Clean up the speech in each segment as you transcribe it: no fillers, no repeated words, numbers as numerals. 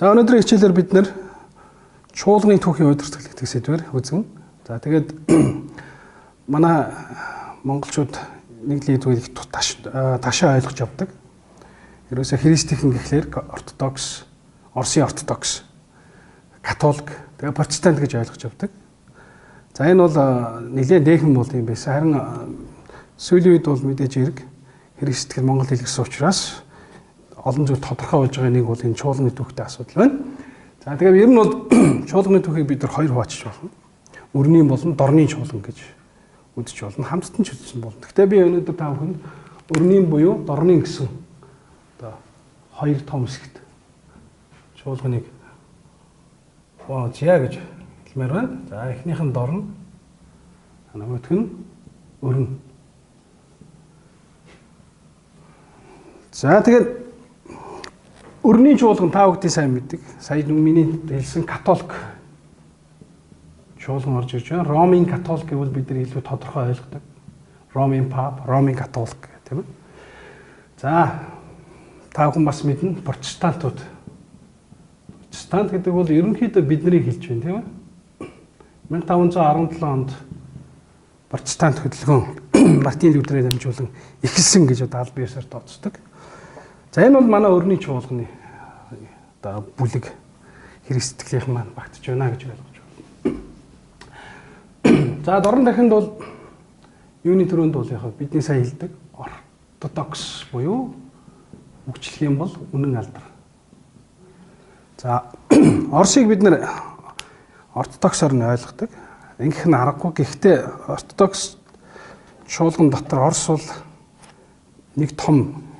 За өнөөдрийн хичээлээр бид нэр чуулганы түүхийн удирдлагыг гэдэг сэдвээр үзэн. За тэгээд манай монголчууд нэг л зүйлийг ташаа ойлгож явдаг. Ерөөсө христийнхэн гэхлээр ортодокс, Оросын ортодокс, католик, тэгээд протестант гэж ойлгож явдаг. За энэ бол нэлээд дээхэн бол юм байсан. Харин сүүлийн үед бол мэдээж хэрэг христтгэл монгол хэл гэсэн учраас олон зүйл тодорхой болж байгаа нэг бол энэ чуулганы түүхтэй асуудал байна. За тэгээд ер нь бол чуулганы түүхийг бид нар хоёр хуваачиж болно. Өрний болон дорны чуулган гэж үзэж болно. Хамтдан ч үзсэн болно. Гэхдээ би өнөөдөр та бүхэнд өрний буюу дорны гэсэн одоо хоёр том хэсэгт чуулганыг хуваачъя гэж хэлмээр байна. За эхнийх нь дорн, нөгөөх нь өрн. За тэгээд өрний чуулган та бүхэн сайн мэддэг. Сая миний хэлсэн католик чуулган орж ирж байна. Ромын католик гэвэл бид нар илүү тодорхой ойлгодог. Ромын пап, Ромын католик гэх тийм ээ. За та бүхэн бас мэднэ протестантууд. Протестант гэдэг бол ерөнхийдөө биднийг хэлж байна тийм ээ. 1517 онд протестант хөдөлгөөн Мартин Лютерийн дамжуулан эхэлсэн гэж одоо албан ёсоор тооцдог. За энэ бол манай өрний чуулганы одоо бүлэг христтгэлийн маань багтж байна гэж ойлгож байна. За дорн дахинд бол юуны төрөнд бол яг бидний сайн хэлдэг ортодокс буюу үгчлэх юм бол үнэн алдар. За Оросыг бид нэр ортодоксоор нь ойлгодог. Ингэх нь аргагүй. Гэхдээ ортодокс чуулган дотор Орос бол нэг том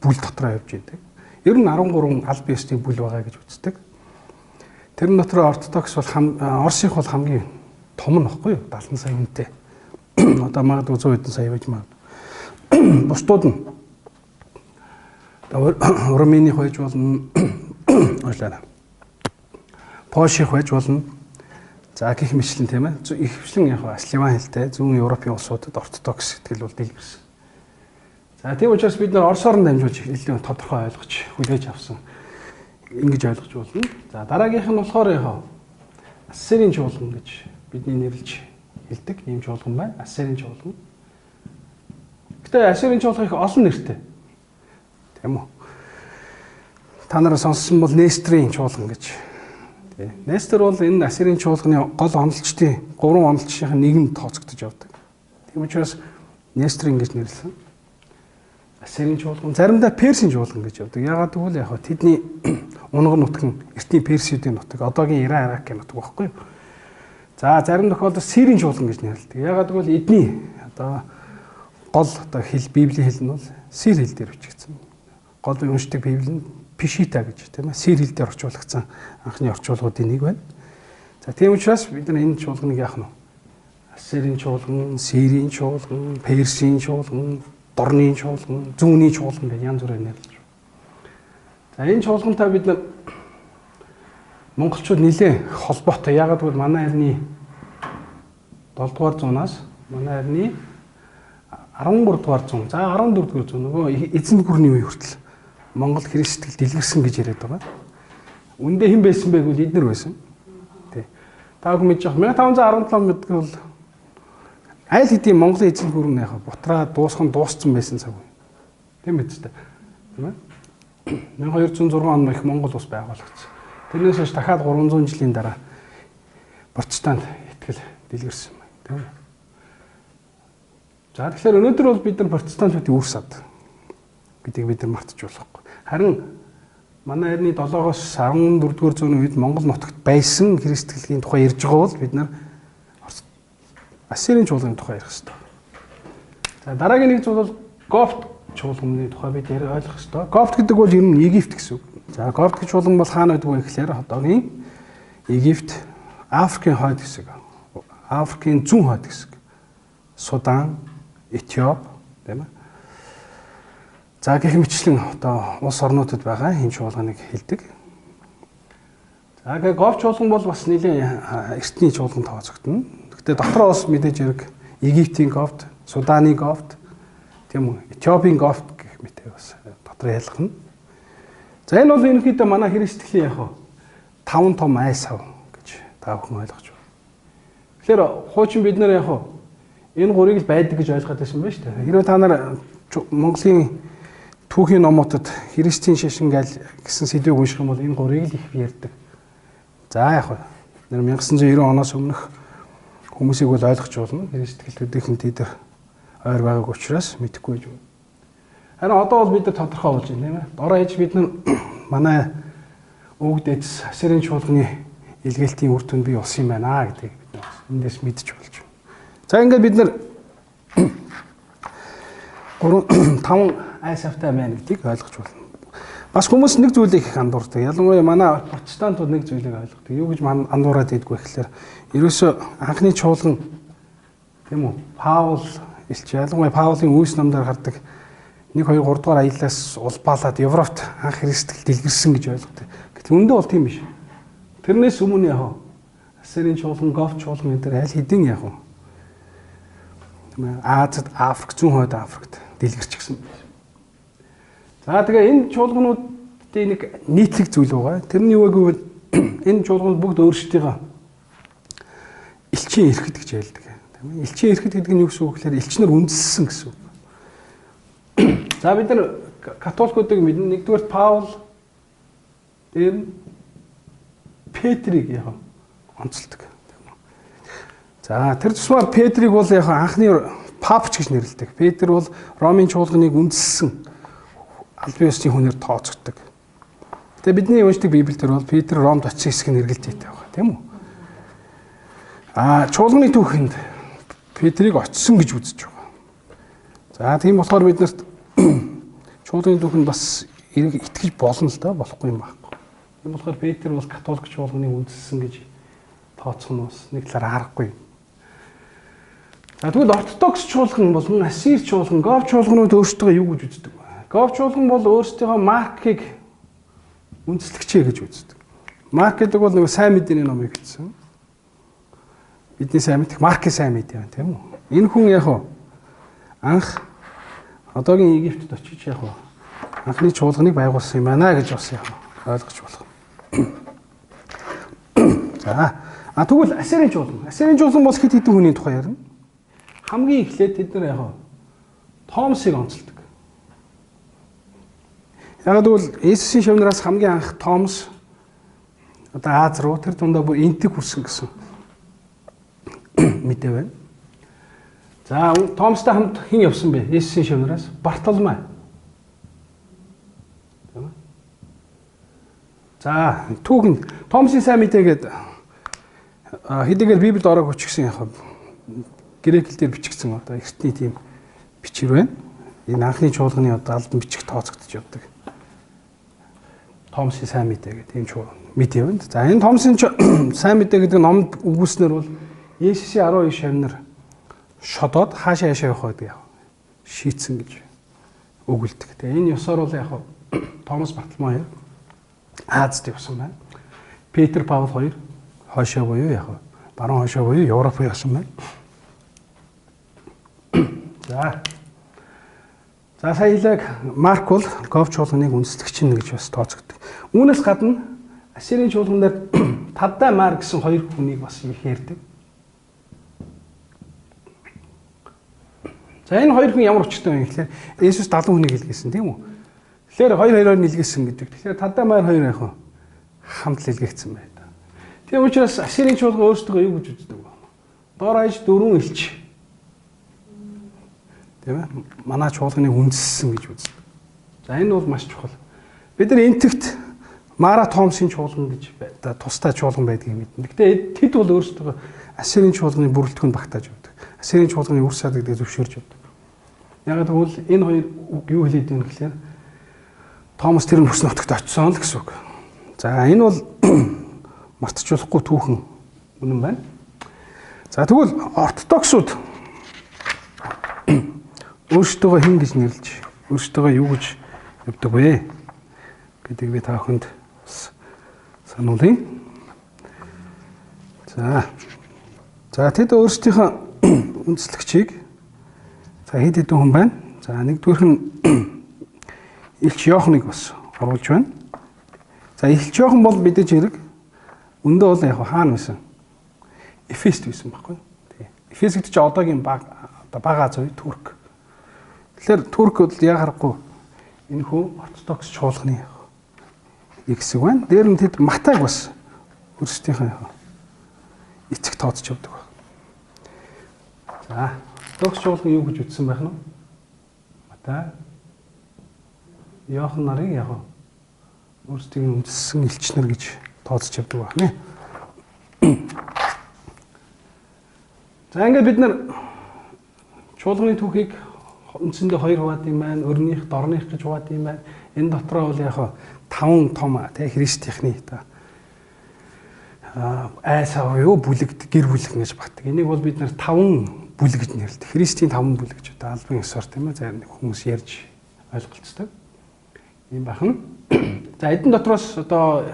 бүл дотроо явж байдаг. Ер нь 13 аль биесний бүл байгаа гэж үздэг. Тэрэн дотор ортодокс бол Оросынх бол хамгийн том нь баггүй юу? 70 сая хүнтэй. Одоо магадгүй 100 хэдэн сая байж магадгүй. Бусдууд нь Румыних байж болно. Ойлаа. Польших байж болно. За гэх мэтлэн тийм ээ. Ихвчлэн яг Сливан хэлтэй зүүн Европын улсуудад ортодокс сэтгэл бол дэлгэрсэн. За тийм учраас бид нар Оросоор нь дамжуулж илүү тодорхой ойлгож хүлээж авсан. Ингэж ойлгож болно. За дараагийнх нь болохоор яг Ассирийн чуулган гэж бидний нэрлэж хэлдэг ийм чуулган байна. Ассирийн чуулган. Гэтэ Ассирийн чуулган их олон нэртэй. Тийм үү? Та нараа сонссон бол Нестрийн чуулган гэж. Нестор бол энэ Ассирийн чуулганы гол онолчдын 3 онолчийн нэгэнд тооцогдож явдаг. Тийм учраас Нестрийн гэж нэрлсэн. Ассирийн чуулган заримдаа Персийн чуулган гэж явдаг. Яагаад гэвэл яг тэдний унгар нутгийн эртний Персүүдийн нутаг, одоогийн Иран, Иракийн нутаг байхгүй юу? За зарим тохиолдолд Сирийн чуулган гэж нэрлэдэг. Яагаад гэвэл эдний одоо гол одоо хэл Библийн хэл нь бол Сир хэл дээр бичигдсэн. Гол уншдаг Библи нь Пишита гэж тийм ээ Сир хэл дээр орчуулагдсан анхны орчуулгуудын нэг байна. За тийм учраас бид нар энэ чуулганыг яах нь Ассирийн чуулган, Сирийн чуулган, Персийн чуулган, дорны чуулган, зүүнний чуулган гэж янз бүрээр нэрлэж байна. За энэ чуулгантай бид нар монголчууд нэлээд холбоотой. Яагаад гэвэл манай эртний 7 дугаар зуунаас манай эртний 13 дугаар зуун, за 14 дугаар зуун нөгөө эзэн гүрний үе хүртэл Монгол христтгэл дэлгэрсэн гэж яриад байгаа. Үндэ хэн байсан бэ гэвэл эднэр байсан. Тий. Та бүхэн мэдж байгаа 1517 гэдэг бол аль хэдийн Монголын эзэн гүрэн яхаа бутраа дуусхан дууссан байсан цаг үе. Тийм биз дээ. Тийм ээ. 1206 онд их Монгол улс байгуулагдсан. Тэрнээс хойш дахиад 300 жилийн дараа протестант итгэл дэлгэрсэн байна. Тийм ээ. За тэгэхээр өнөөдөр бол бид нар протестантуудын үр сад гэдгийг бид нар мартаж болохгүй. Харин манай эртний 7-оос 14-р зууны үед Монгол нутагт байсан христтгэлийн тухай ярьж байгаа бол бид нар Ассирийн чуулганы тухай ярих хэрэгтэй. За дараагийн нэг зүйл бол Гофт чуулганы тухай бид ойлгох хэрэгтэй. Гофт гэдэг бол ер нь Египт гэсэн үг. За Гофт гэж чуулган бол хаана байдаг вэ гэхээр одоогийн Египт, Африкийн хойд хэсэг, Африкийн зүүн хойд хэсэг, Судан, Этиоп, тийм ээ. За гэх мэтлэн одоо улс орнуудад байгаа энэ чуулганыг хэлдэг. За гэх Гофт чуулган бол бас нэлээд эртний чуулган тооцогдно. Гэхдээ дотроо бас мэдээж хэрэг Египтийн Гофт, Суданы Гофт, тийм үү, Этиопийн Гофт гэх мэт бас дотроо ялгана. За энэ бол ерөнхийдөө манай христтгэлийн яг таван том ай сав гэж та бүхэн ойлгож байна. Тэгэхээр хуучин бид нэр яг энэ гурыг л байдаг гэж ойлгоод байсан байна шүү дээ. Хэрвээ та нар Монголын түүхийн номуудад Христийн шашин гэсэн сэдвийг унших юм бол энэ гурыг л их ярьдаг. За яг нэр 1990 оноос өмнөх хүмүүсийг бол ойлгож болно. Христэд төдийхөн тийдэр ойр байгааг учраас мэдэхгүй байж байна. Харин одоо бол бид нар тодорхой болж байна тийм ээ. Дороо ээж бид нар манай өвөг дэс Асерийн чуулганы илгээлтийн үр дүнд бий болсон юм байна гэдгийг бид нар эндээс мэдж болж байна. За ингээд бид нар 5 айсавтай байна гэдгийг ойлгож байна. Бас хүмүүс нэг зүйлийг их андуурдаг. Ялангуяа манай протестантууд нэг зүйлийг ойлгодог. Юу гэж андуураад идэггүй гэхээр ерөөсөө анхны чуулган тийм үү? Паул илч ялангуяа Паулын үйлс номдоор гардаг 1 2 3 дугаар аяллаас улбаалаад Европт анх христэл дэлгэрсэн гэж ойлгодог. Гэтэл өндөө бол тийм биш. Тэрнээс өмнө яг Асерийн чуулган, Гоф чуулган энэ төр аль хэдийн яг Азад, Африк, зүүн хойд Африкт дэлгэрчихсэн байна. За тэгээ энэ чуулгануудын нэг нийтлэг зүйл байгаа. Тэрний юу гэвэл энэ чуулганууд бүгд өөрсдийнхөө элчийн эрхэт гэж ярьдаг. Тийм ээ. Элчийн эрхэт гэдэг нь юу гэсэн үг гэхээр элчнэр үндэссэн гэсэн үг. За бид нар католикуудыг мэднэ. Нэгдүгээр Паул дээр Петрийг яг онцолдог. За тэр тусмаар Петрийг бол яг анхны папч гэж нэрлэдэг. Петр бол Ромын чуулганыг үндэссэн албан ёсны хүнээр тооцогддог. Тэгээ бидний уншдаг Библиэлд бол Петр Ромд очсон хэсэг нь эргэлдээтэй байгаа, тийм үү? Чуулганы түүхэнд Петрийг очсон гэж үзэж байгаа. За тийм болохоор бид нарт чуулганы түүхэнд бас итгэж болно л да, болохгүй юм байхгүй. Тийм болохоор Петр бол католик чуулганыг үндэссэн гэж тооцох нь бас нэг талаар аргагүй. За тэгвэл ортодокс чуулган болон Ассир чуулган, Гоф чуулганууд өөрсдөө юу гэж үздэг вэ? Гоф чуулган бол өөрсдийнхөө маркийг үндэслэгчээ гэж үздэг. Марк гэдэг бол нэг сайн мэдээний номыг хэлсэн. Бидний сайн мэдэх маркийн сайн мэдээ байна, тийм үү? Энэ хүн яг анх одоогийн Египтэд очиж яг анхны чуулганыг байгуулсан юм байна гэж бас яг ойлгож болох. За тэгвэл Ассирийн чуулган. Ассирийн чуулган бол хэд хэдэн хүний тухай ярина. Хамгийн эхлээд тэд нар яг Томсыг онцолдог. Яг тэгвэл Есүсийн шавнараас хамгийн анх Томс одоо Аз руу тэр дундаа бүр энтэг хүрсэн гэсэн мэдээ байна. За Томстой хамт хэн явсан бэ? Есүсийн шавнараас Бартоломай. За түүхэн Томсын сайн мэдээгээд хэдийгээр Библиэд ороогүй ч гэсэн яг грек хэл дээр бичигдсэн одоо эртний тийм бичвэр байна. Энэ анхны чуулганы одоо албан бичих тооцогдож явдаг. Томсын сайн мэдээ гэдэг тийм мэдээ байна. За энэ Томсын сайн мэдээ гэдэг номд өгүүлснээр бол Есүсийн 12 шавнар шодоод хаашаа явах гэдэг шийдсэн гэж өгүүлдэг. Тэгээ энэ ёсоор бол яг Томас Бартоломай Азад явсан байна. Петр, Паул хоёр хойшоо буюу яг баруун хойшоо буюу Европ явсан байна. За саялаг Марк бол Гоф чуулганыг үндэслэгч нь гэж бас тооцогддог. Үүнээс гадна Ассирийн чуулган дээр Таддай Мар гэсэн хоёр хүнийг бас их ярьдаг. За энэ хоёр хүн ямар учиртай вэ гэхээр Есүс 70 хүнийг илгээсэн тийм үү? Тэгэхээр хоёр хоёроор нэлгээсэн гэдэг. Тэгэхээр Таддай Мар хоёр яг хамт л илгээгдсэн байна. Тийм учраас Ассирийн чуулган өөрсдөө юу гэж үздэг вэ? Доор хаяж 4 элч. Тийм ээ? Манай чуулганыг үндэссэн гэж үздэг. За энэ бол маш чухал. Бид нар энтэгт Мара Томсын чуулган гэж тустай чуулган байдгийг мэднэ. Гэтэ тэд бол өөрсдөө Ассирийн чуулганы бүрэлдэхүүнд багтааж явдаг. Ассирийн чуулганы үр саад гэдэг зөвшөөрж явдаг. Яг тэгвэл энэ хоёр юу хэлээд байна гэхээр Томас тэр нь хүсн нутагт очисон л гэсэн үг. За энэ бол мартчихуулахгүй түүхэн үнэн байна. За тэгвэл ортодоксууд өөрсдөө хэн гэж нэрлэж, өөрсдөө юу гэж явдаг вэ гэдгийг би та бүхэнд сануулъя. За тэд өөрсдийнхөө үндэслэгчийг хэд хэдэн хүн байна. За нэгдүгээрх нь Илч Йоханыг бас оруулж байна. За Илч Йохан бол мэдээж хэрэг Өндөө бол яг хаана байсан? Эфест байсан байхгүй. Тий. Эфес гэдэг чинь одоогийн Бага Азийн Турк. Тэгэхээр Турк бол яг харахгүй энэ хүү ортодокс чуулганы нэг хэсэг байна. Дээр нь тэд Матайг бас өөрсдийнхөө эцэг тооцож явдаг байна. За, ортодокс чуулган юу гэж үздсэн байх нь? Матай Иохан нарыг яг өөрсдийн үндэссэн элчнэр гэж тооцож явдаг байна. За ингээд бид нар чуулганы түүхийг үндсэндээ хоёр хуваад юм байна. Өрнийх, дорных гэж хуваад юм байна. Энэ дотроо бол яг 5 том христийнхний айсаа юу бүлэгт гэр бүлэг гэж багтдаг. Энийг бол бид нар 5 бүлэг гэж нэрлэдэг. Христийн 5 бүлэг гэж одоо албан ёсоор тийм ээ зарим хүмүүс ярьж ойлголцдог. Ийм бахан. За эдэн дотроос одоо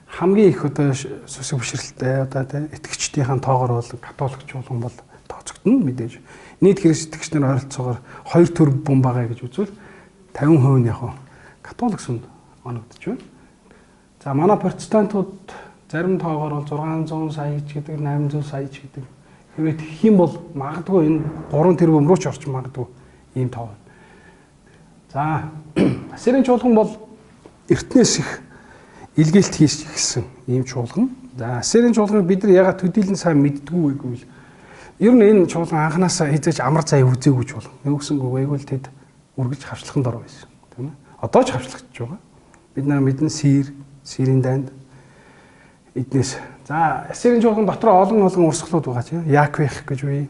хамгийн их одоо сүсэг бишрэлтэй одоо тийм итгэгчдийн тоогоор бол католик чуулган бол тооцогдно мэдээж. Нийт христ итгэгчнэр ойролцоогоор 2 төр бум байгаа гэж үзвэл 50% нь яг католик сүнд оногдож байна. За манай протестантууд зарим тоогоор бол 600 сая ч гэдэг 800 сая ч гэдэг. Хэрвээ тэгэх юм бол магадгүй энэ 3 тэрбум руу ч орч магадгүй ийм тоо байна. За Ассирийн чуулган бол эртнээс их илгээлт хийж гисэн ийм чуулган. За Ассирийн чуулганыг бид нар ягаад төдийлөн сайн мэддэггүй гэвэл ер нь энэ чуулган анханасаа хизээч амар зай үзээгүй чуулган. Юу гэсэнгүү байвал тэд үргэлж хавчлахын дор байсан, тийм ээ. Одоо ч хавчлагдж байгаа. Бид нар мэдэн Сирийн дайнд эднээс. За Ассирийн чуулган дотроо олон урсгалууд байгаа тийм. Яаквих гэж үе.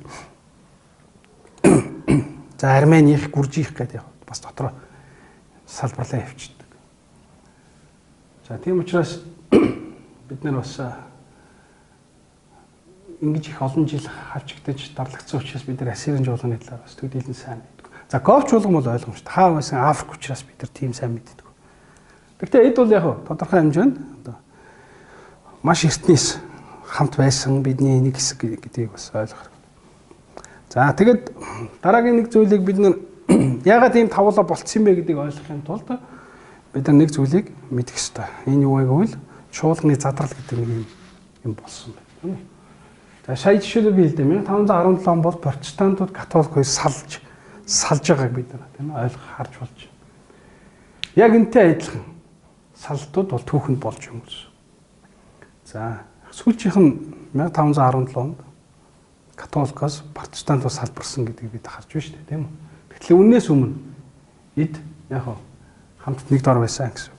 За Армених, Гүржих гэдэг бас дотроо салбарлаа явчихдаг. За тийм учраас бид нар бас ингэж их олон жил хавчигдаж дарлагдсан учраас бид нар Ассирийн чуулганы талаар бас төдийлөн сайн мэддэг. За Говь чуулган бол ойлгомжтой. Хаа байсан Африк учраас бид нар тийм сайн мэддэг. Гэхдээ эд бол яг тодорхой хэмжээнд одоо маш эртнээс хамт байсан бидний нэг хэсэг гэдгийг бас ойлгох. За тэгэд дараагийн нэг зүйлийг бид нар яагаад ийм тавлаа болцсон бэ гэдгийг ойлгохын тулд бид нар нэг зүйлийг мэдэх ёстой. Энэ юу вэ гэвэл чуулганы задрал гэдэг нэг юм болсон байна. За сая жишээлбэл би хэлдэг 1517 он бол протестантууд католикоос салж байгааг бид нар тийм ойлгох харж болж байна. Яг энтэй адилхан салтууд бол түүхэнд болж юм гэсэн. За сүүлчийнх нь 1517 онд католикоос протестантууд салбарсан гэдгийг бид харж байна шүү дээ тийм үү. Тэгэхээр үнээс өмнө эд яг хамт нэг дор байсан гэсэн.